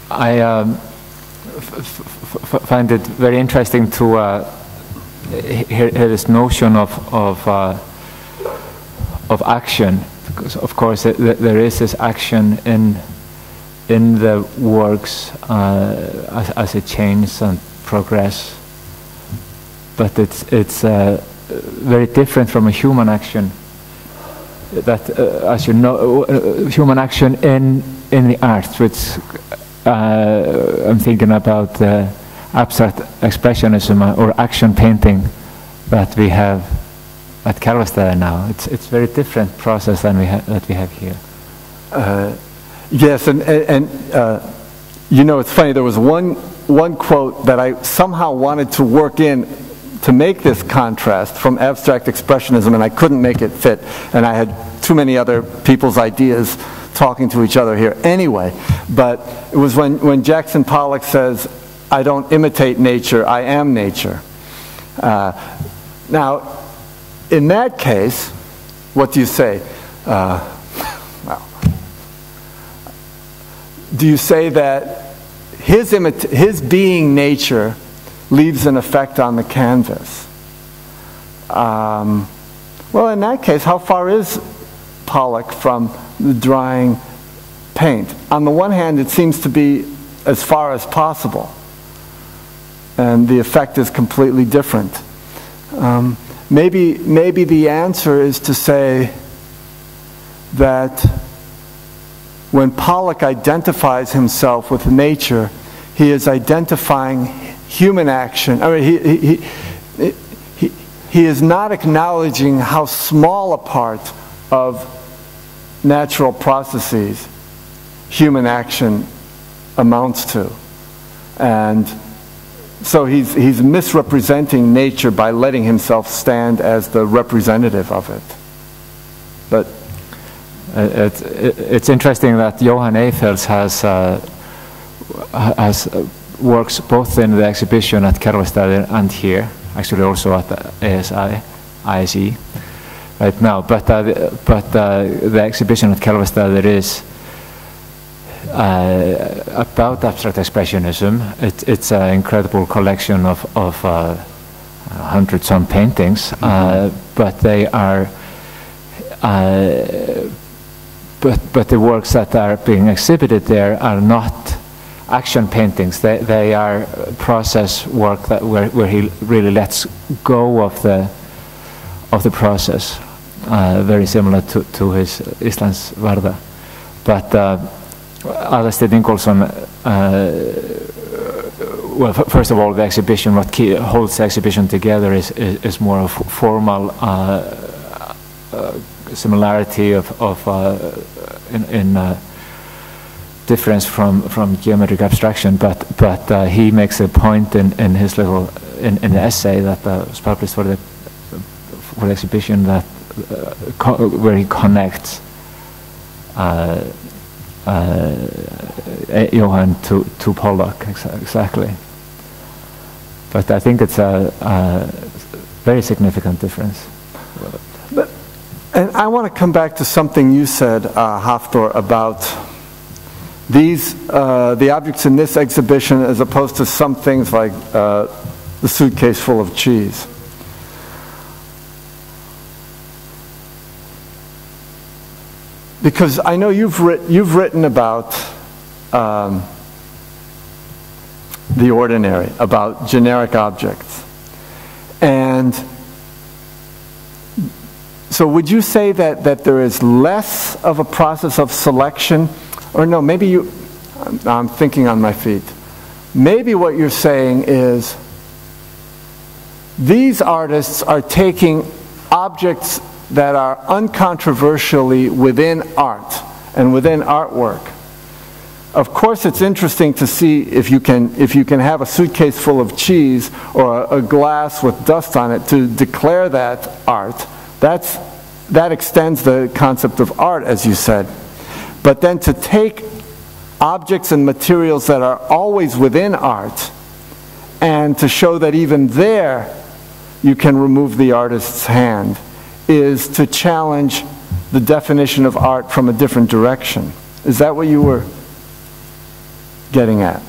I find it very interesting to hear this notion of action, because of course there is this action in the works as it changes and progress, but it's very different from a human action. That, as you know, human action in the arts, which I'm thinking about abstract expressionism or action painting that we have at Kjarvalsstaðir now. It's very different process than that we have here. Yes, and you know, it's funny. There was one quote that I somehow wanted to work in to make this contrast from abstract expressionism, and I couldn't make it fit, and I had too many other people's ideas talking to each other here anyway. But it was when Jackson Pollock says, "I don't imitate nature, I am nature." Now, in that case, what do you say? Well, do you say that his being nature leaves an effect on the canvas? Well, in that case, how far is Pollock from the drying paint? On the one hand, it seems to be as far as possible, and the effect is completely different. Maybe the answer is to say that when Pollock identifies himself with nature, he is identifying human action. I mean, he is not acknowledging how small a part of natural processes human action amounts to. And so he's misrepresenting nature by letting himself stand as the representative of it. But it's interesting that Johan Eyfells has works both in the exhibition at Kjarvalsstaðir and here, actually also at the ISE right now. But the exhibition at Kjarvalsstaðir is about abstract expressionism. It's an incredible collection of 100-some paintings, but they are. But the works that are being exhibited there are not action paintings. They are process work that where he really lets go of the process, very similar to his Íslandsvarða. But Hafþór Yngvason, well, first of all, the exhibition, what holds the exhibition together is more of formal similarity in difference from geometric abstraction, but he makes a point in his little in the essay that was published for the exhibition that where he connects Johan to Pollock exactly. But I think it's a very significant difference. And I want to come back to something you said, Hafþór, about the objects in this exhibition as opposed to some things like the suitcase full of cheese. Because I know you've written about the ordinary, about generic objects. And so would you say that there is less of a process of selection? Or no, maybe I'm thinking on my feet. Maybe what you're saying is these artists are taking objects that are uncontroversially within art and within artwork. Of course, it's interesting to see if you can have a suitcase full of cheese or a glass with dust on it to declare that art. That extends the concept of art, as you said. But then to take objects and materials that are always within art and to show that even there you can remove the artist's hand is to challenge the definition of art from a different direction. Is that what you were getting at?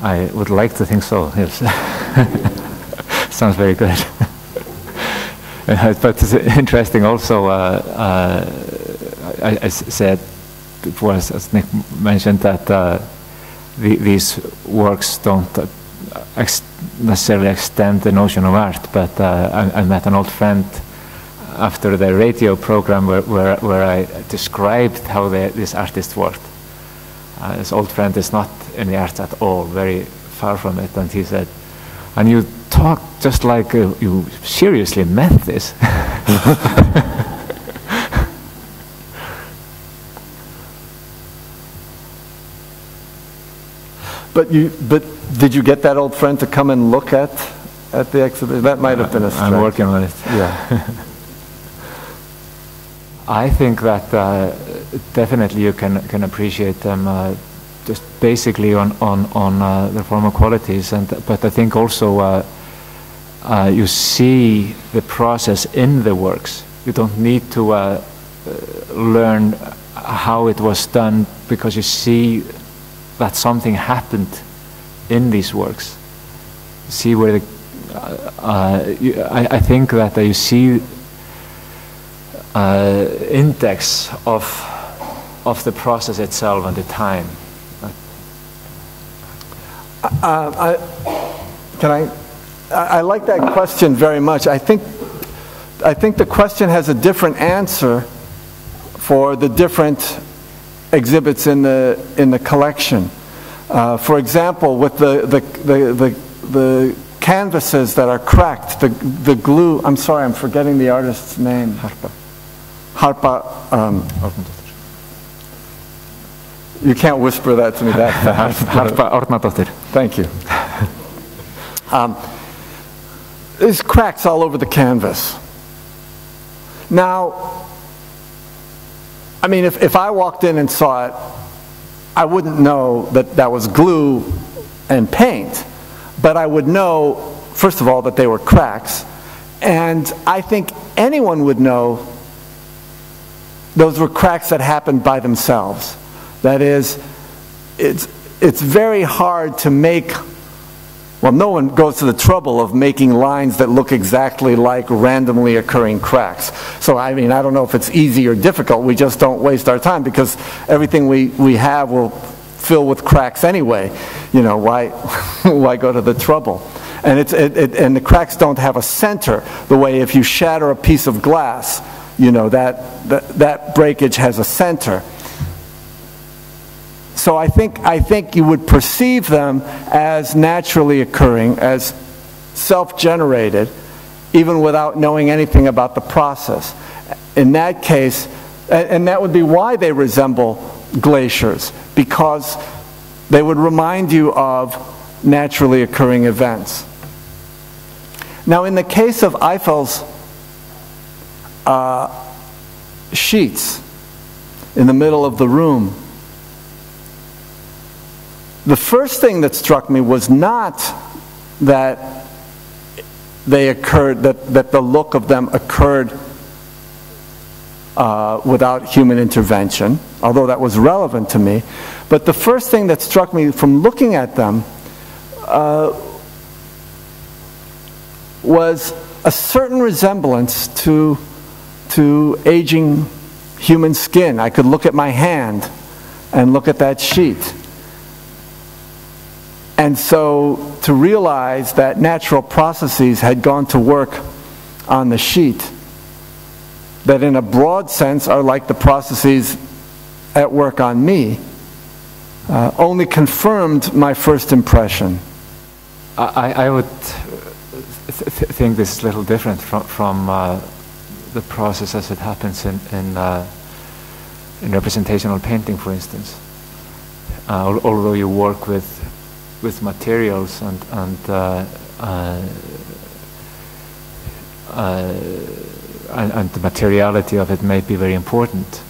I would like to think so, yes. Sounds very good. But it's interesting also, I said before, as Nick mentioned, that these works don't necessarily extend the notion of art, but I met an old friend after the radio program where I described how this artist worked. This old friend is not in the arts at all, very far from it, and he said, and you talk just like you seriously meant this. But did you get that old friend to come and look at the exhibition? That might have been a stretch. I'm working on it. Yeah. I think that definitely you can appreciate them just basically on their formal qualities, but I think also you see the process in the works. You don't need to learn how it was done, because you see that something happened in these works. See where I think that you see index of the process itself and the time. I like that question very much. I think the question has a different answer for the different exhibits in the collection. For example, with the canvases that are cracked, the glue. I'm sorry, I'm forgetting the artist's name. Harpa. You can't whisper that to me. That Harpa Árnadóttir. Thank you. There's cracks all over the canvas. Now, I mean, if I walked in and saw it, I wouldn't know that that was glue and paint, but I would know, first of all, that they were cracks, and I think anyone would know those were cracks that happened by themselves. That is, it's very hard to make, well, no one goes to the trouble of making lines that look exactly like randomly occurring cracks. So, I mean, I don't know if it's easy or difficult. We just don't waste our time, because everything we have will fill with cracks anyway. You know, why go to the trouble? And and the cracks don't have a center, the way if you shatter a piece of glass, you know, that breakage has a center. So I think you would perceive them as naturally occurring, as self-generated, even without knowing anything about the process. In that case, and that would be why they resemble glaciers, because they would remind you of naturally occurring events. Now, in the case of Eiffel's sheets in the middle of the room, the first thing that struck me was not that they occurred, that the look of them occurred without human intervention, although that was relevant to me. But the first thing that struck me from looking at them was a certain resemblance to aging human skin. I could look at my hand and look at that sheet. And so to realize that natural processes had gone to work on the sheet, that in a broad sense are like the processes at work on me, only confirmed my first impression. I would think this is a little different from the process as it happens in representational painting, for instance. Although you work with materials and the materiality of it may be very important.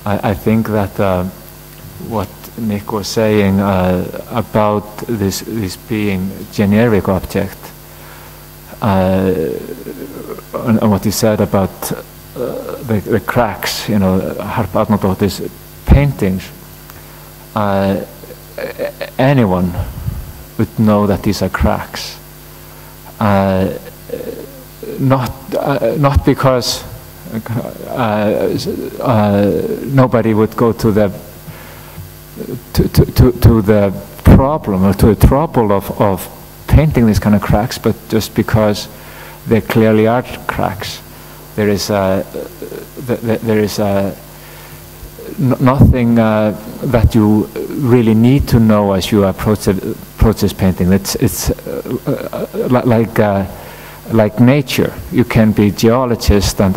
I think that what Nick was saying about this being generic object, and what he said about the cracks, you know, Harpa Árnadóttir's paintings, anyone would know that these are cracks. Not because nobody would go to the problem or to the trouble of painting these kind of cracks, but just because there clearly are cracks. There is nothing that you really need to know as you approach this painting. It's like nature. You can be geologist and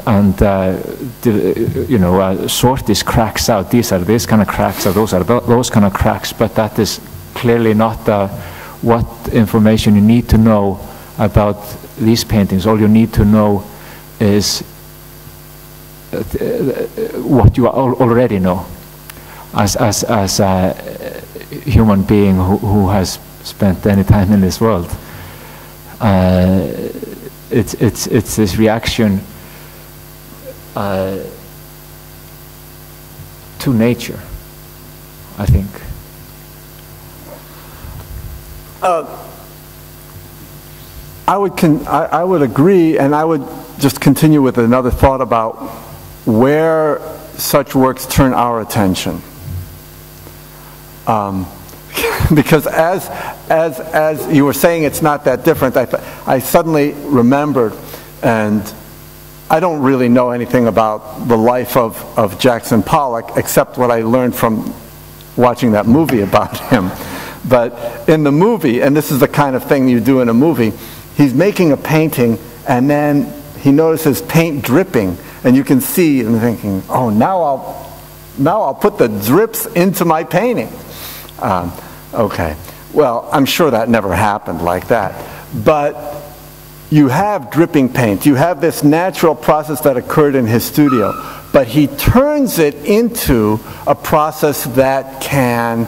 sort these cracks out. These are this kind of cracks, or those are those kind of cracks. But that is clearly not what information you need to know about these paintings. All you need to know is what you already know as a human being who has spent any time in this world. It's this reaction to nature, I think. I would agree, and I would just continue with another thought about where such works turn our attention. Because as you were saying, it's not that different. I suddenly remembered, and I don't really know anything about the life of Jackson Pollock except what I learned from watching that movie about him. But in the movie, and this is the kind of thing you do in a movie, he's making a painting, and then he notices paint dripping, and you can see him thinking, "Oh, now I'll put the drips into my painting." Okay, well, I'm sure that never happened like that. But you have dripping paint. You have this natural process that occurred in his studio. But he turns it into a process that can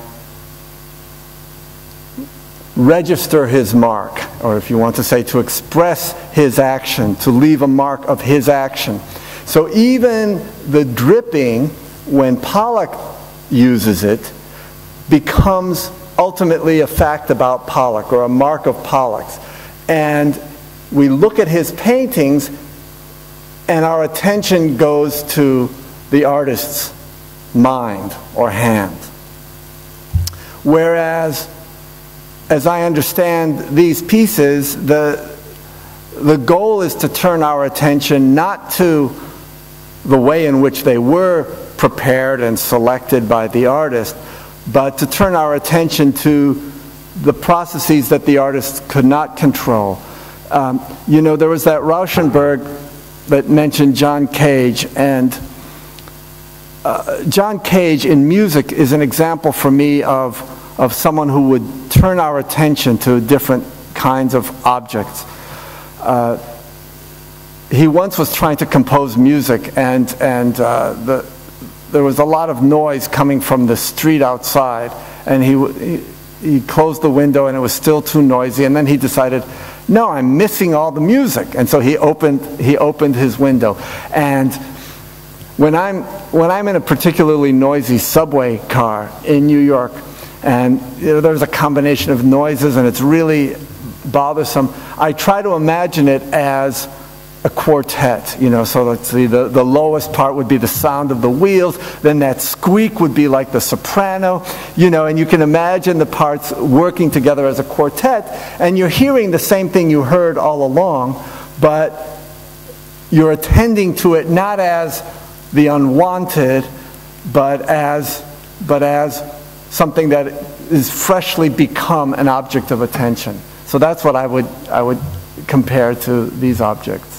register his mark, or if you want to say, to express his action, to leave a mark of his action. So even the dripping, when Pollock uses it, becomes ultimately a fact about Pollock, or a mark of Pollock's. And we look at his paintings, and our attention goes to the artist's mind or hand. Whereas, as I understand these pieces, the goal is to turn our attention not to the way in which they were prepared and selected by the artist, but to turn our attention to the processes that the artist could not control. There was that Rauschenberg that mentioned John Cage, and John Cage in music is an example for me of someone who would turn our attention to different kinds of objects. He once was trying to compose music, and there was a lot of noise coming from the street outside, and he closed the window, and it was still too noisy, and then he decided, no, I'm missing all the music, and so he opened his window. And when I'm in a particularly noisy subway car in New York, and there's a combination of noises, and it's really bothersome, I try to imagine it as a quartet, so let's see, the lowest part would be the sound of the wheels, then that squeak would be like the soprano, and you can imagine the parts working together as a quartet, and you're hearing the same thing you heard all along, but you're attending to it not as the unwanted, but as something that is freshly become an object of attention. So that's what I would compare to these objects.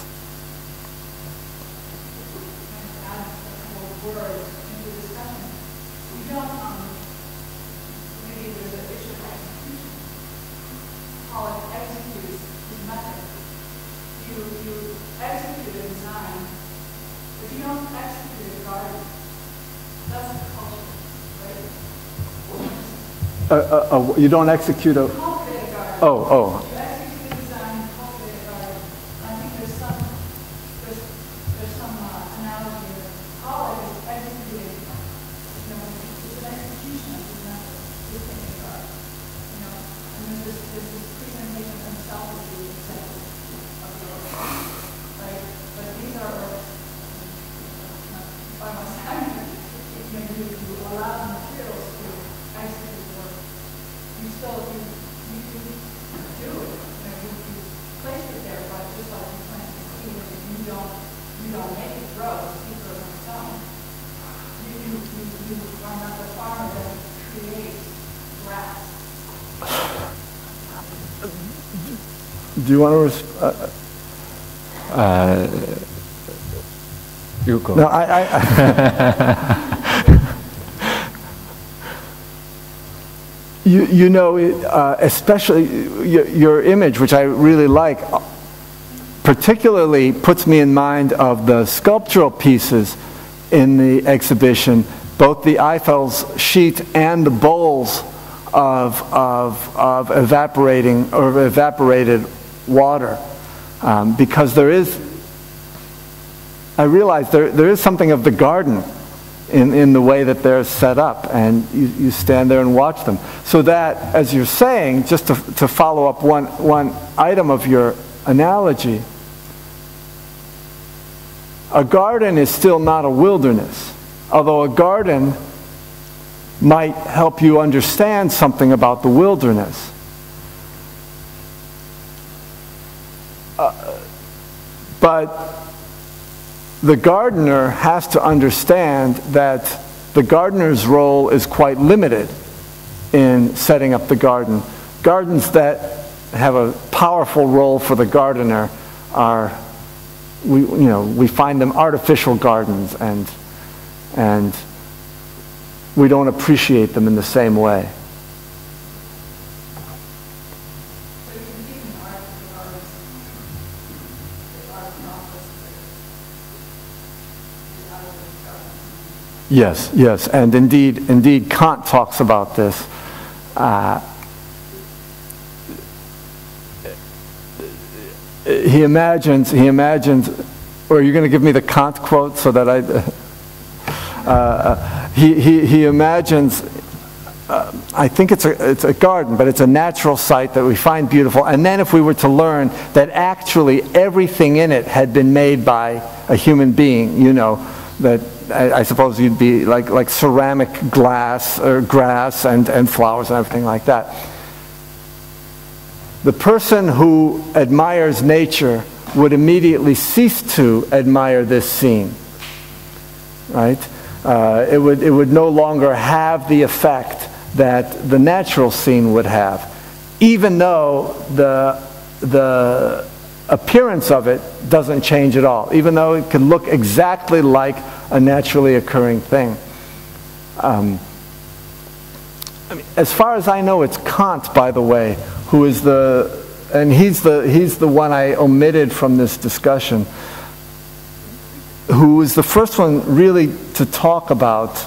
You don't execute a... Oh. You execute a design, cultivate a garden. I think there's some analogy that Pollock is executing Do you want to respond? You go. No, you know, especially your image, which I really like, particularly puts me in mind of the sculptural pieces in the exhibition, both the Eiffel's sheet and the bowls of evaporating or evaporated water, because there is, I realize there is something of the garden in the way that they're set up, and you stand there and watch them. So that, as you're saying, just to follow up one item of your analogy, a garden is still not a wilderness, although a garden might help you understand something about the wilderness. But the gardener has to understand that the gardener's role is quite limited in setting up the garden. Gardens that have a powerful role for the gardener are, we find them artificial gardens, and we don't appreciate them in the same way. Yes, yes, and indeed Kant talks about this. He imagines, or are you going to give me the Kant quote so that he imagines, I think it's a garden, but it's a natural site that we find beautiful, and then if we were to learn that actually everything in it had been made by a human being, that I suppose you'd be like ceramic glass or grass and flowers and everything like that. The person who admires nature would immediately cease to admire this scene, right? It would no longer have the effect that the natural scene would have, even though the appearance of it doesn't change at all, even though it can look exactly like a naturally occurring thing. As far as I know, it's Kant, by the way, who is he's the one I omitted from this discussion, who was the first one really to talk about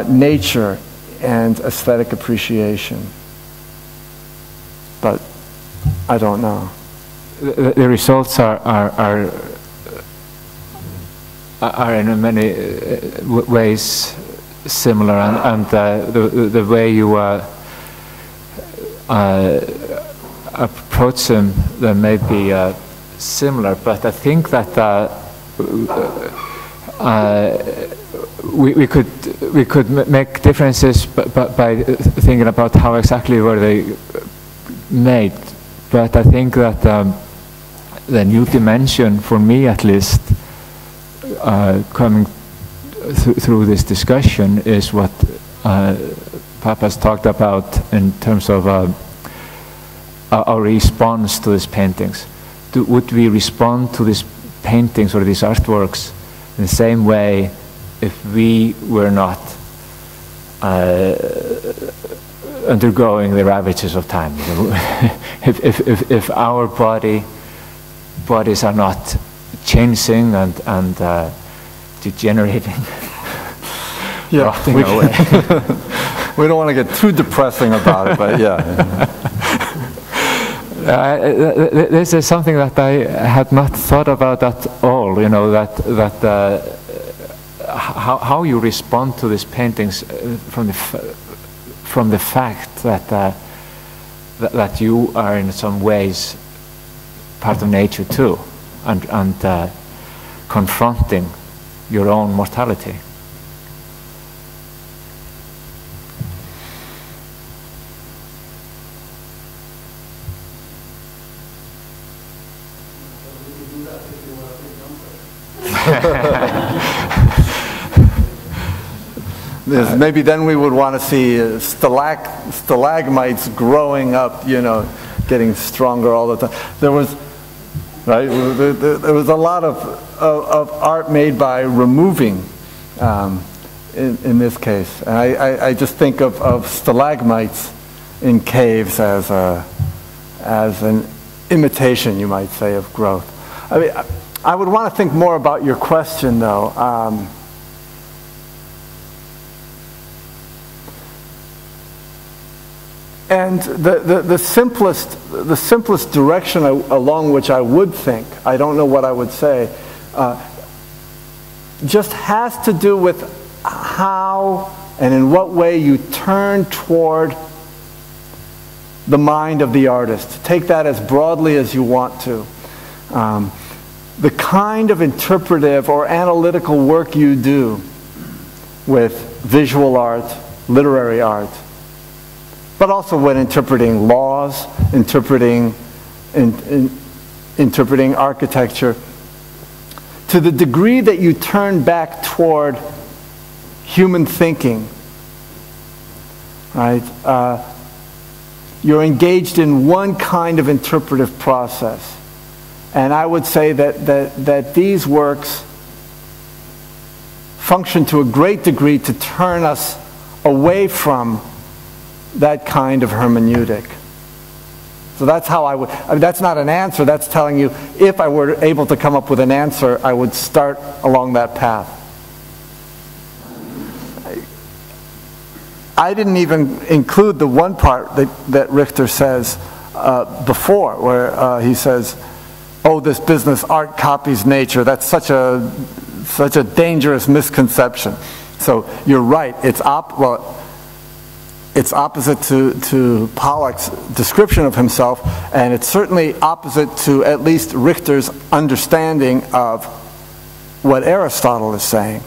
nature and aesthetic appreciation. But I don't know. The results are in many ways similar, and the way you approach them may be similar. But I think that we could make differences by thinking about how exactly were they made. But I think that the new dimension, for me at least, coming through this discussion, is what Pappas talked about in terms of our response to these paintings. Would we respond to these paintings or these artworks in the same way if we were not undergoing the ravages of time? If our bodies are not changing and degenerating, rotting away. We don't want to get too depressing about it, but yeah. This is something that I had not thought about at all. That how you respond to these paintings from the fact that that you are in some ways part of nature too, and confronting your own mortality. Maybe then we would want to see stalagmites growing up, you know, getting stronger all the time. There was, right? There was a lot of art made by removing, in this case. And I just think of stalagmites in caves as an imitation, you might say, of growth. I mean, I would want to think more about your question, though. And the simplest direction along which I would think, I don't know what I would say, just has to do with how and in what way you turn toward the mind of the artist. Take that as broadly as you want to. The kind of interpretive or analytical work you do with visual art, literary art, but also when interpreting laws, interpreting architecture, to the degree that you turn back toward human thinking, right? You're engaged in one kind of interpretive process. And I would say that these works function to a great degree to turn us away from that kind of hermeneutic. So that's how I would, I mean, that's not an answer, that's telling you if I were able to come up with an answer, I would start along that path. I didn't even include the one part that Richter says before, where he says, oh, this business, art copies nature. That's such a dangerous misconception. So you're right, it's opposite to Pollock's description of himself, and it's certainly opposite to at least Richter's understanding of what Aristotle is saying.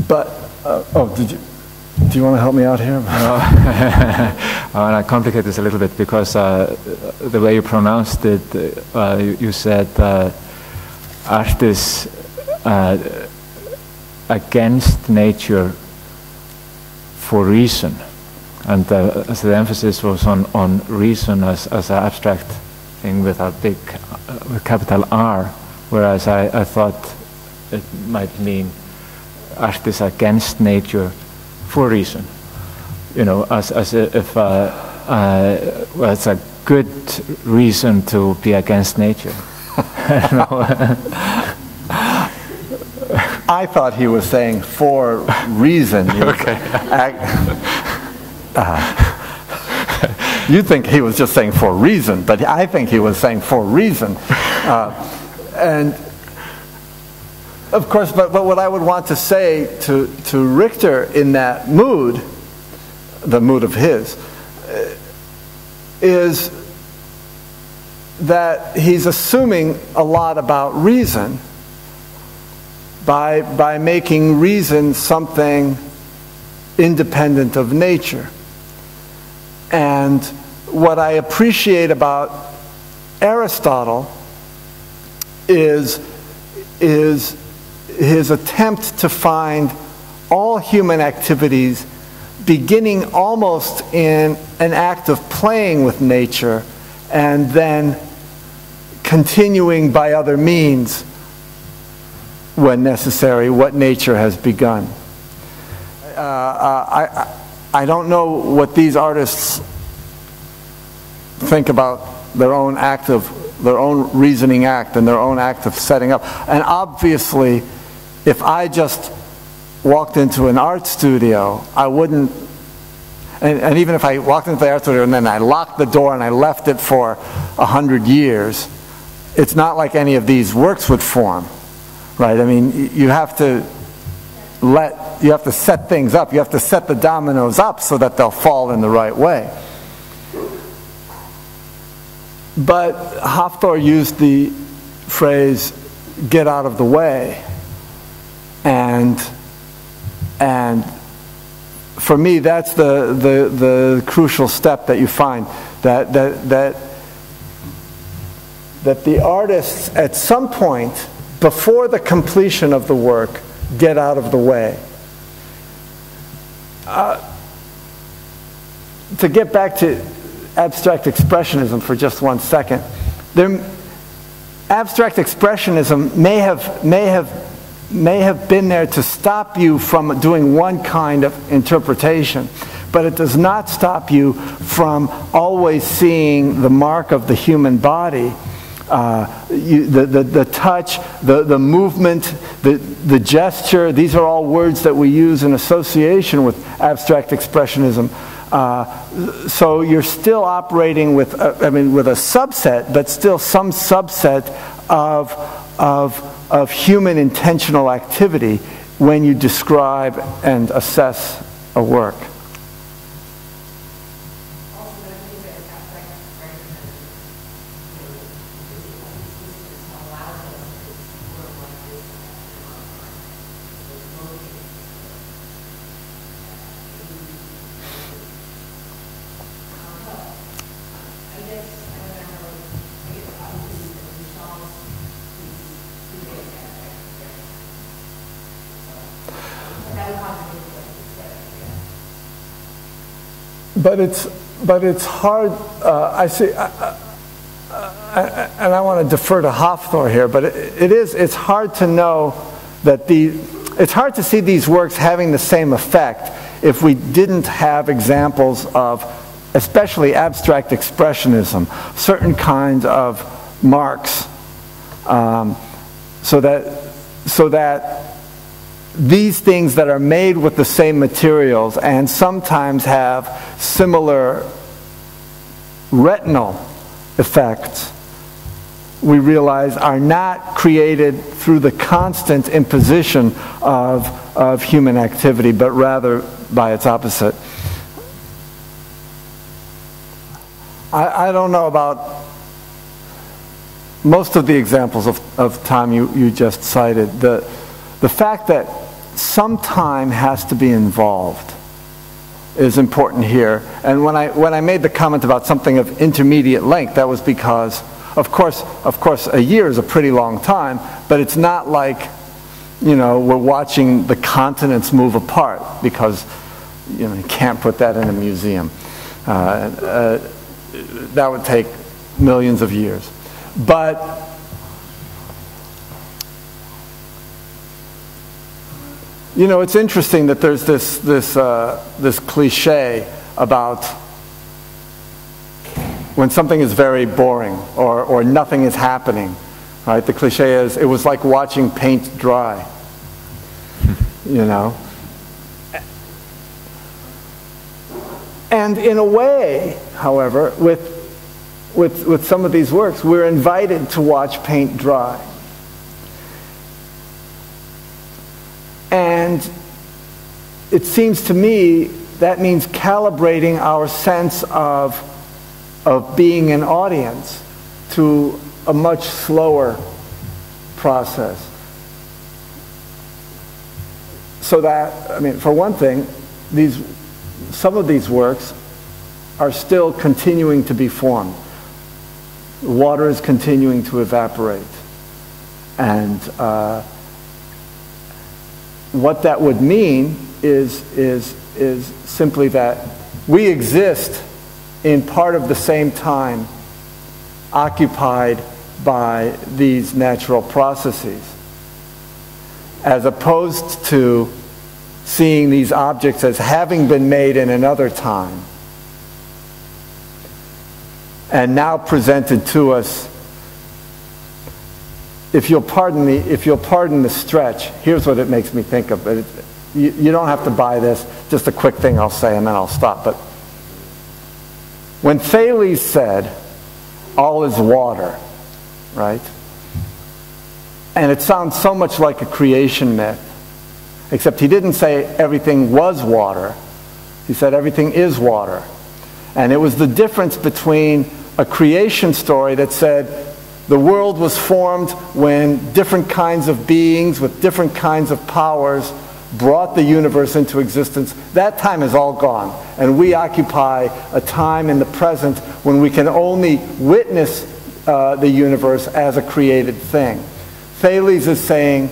But, do you want to help me out here? And I complicate this a little bit because the way you pronounced it, you said art is against nature for reason, and as the emphasis was on reason as an abstract thing with a big with capital R, whereas I thought it might mean art is against nature for reason, you know, as if well, it's a good reason to be against nature. I thought he was saying for reason. Okay. You think he was just saying for reason, but I think he was saying for reason. And of course, but what I would want to say to Richter in that mood, the mood of his, is that he's assuming a lot about reason by making reason something independent of nature. And what I appreciate about Aristotle is his attempt to find all human activities beginning almost in an act of playing with nature and then continuing by other means when necessary what nature has begun. I don't know what these artists think about their own reasoning act and their own act of setting up. And obviously, if I just walked into an art studio, I wouldn't, and even if I walked into the art studio and then I locked the door and I left it for 100 years, it's not like any of these works would form, right? I mean, you have to set things up. You have to set the dominoes up so that they'll fall in the right way. But Hafþór used the phrase, get out of the way. And for me, that's the crucial step that you find, that the artists at some point before the completion of the work get out of the way. To get back to abstract expressionism for just one second, abstract expressionism may have been there to stop you from doing one kind of interpretation, but it does not stop you from always seeing the mark of the human body, the touch, the movement, the gesture. These are all words that we use in association with abstract expressionism. So you're still operating with a subset, but still some subset of human intentional activity when you describe and assess a work. But it's hard. I see, and I want to defer to Hafþór here. But it's hard to know that it's hard to see these works having the same effect if we didn't have examples of, especially abstract expressionism, certain kinds of marks, so that these things that are made with the same materials and sometimes have similar retinal effects, we realize are not created through the constant imposition of human activity, but rather by its opposite. I don't know about most of the examples of time you just cited. The fact that some time has to be involved is important here. And when I made the comment about something of intermediate length, that was because, of course, a year is a pretty long time, but it's not like, we're watching the continents move apart, because you can't put that in a museum. That would take millions of years. But it's interesting that there's this cliche about when something is very boring or nothing is happening, right? The cliche is, it was like watching paint dry, And in a way, however, with some of these works, we're invited to watch paint dry. And it seems to me that means calibrating our sense of being an audience to a much slower process. So that, for one thing, some of these works are still continuing to be formed. Water is continuing to evaporate. And what that would mean is simply that we exist in part of the same time, occupied by these natural processes, as opposed to seeing these objects as having been made in another time and now presented to us. If you'll pardon the stretch, here's what it makes me think of. But you don't have to buy this. Just a quick thing I'll say, and then I'll stop. But when Thales said, "All is water," right? And it sounds so much like a creation myth, except he didn't say everything was water. He said everything is water. And it was the difference between a creation story that said the world was formed when different kinds of beings with different kinds of powers brought the universe into existence. That time is all gone. And we occupy a time in the present when we can only witness the universe as a created thing. Thales is saying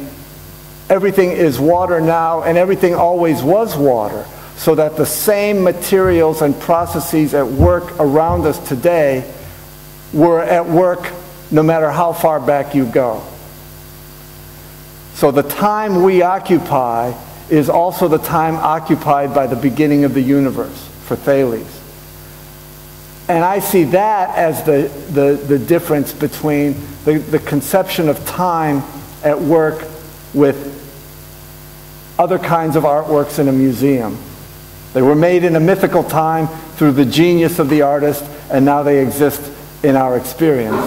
everything is water now and everything always was water, so that the same materials and processes at work around us today were at work no matter how far back you go. So the time we occupy is also the time occupied by the beginning of the universe for Thales. And I see that as the difference between the conception of time at work with other kinds of artworks in a museum. They were made in a mythical time through the genius of the artist, and now they exist in our experience,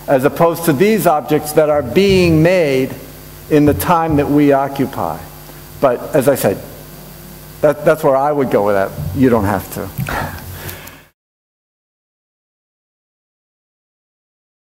as opposed to these objects that are being made in the time that we occupy. But as I said, that's where I would go with that. You don't have to.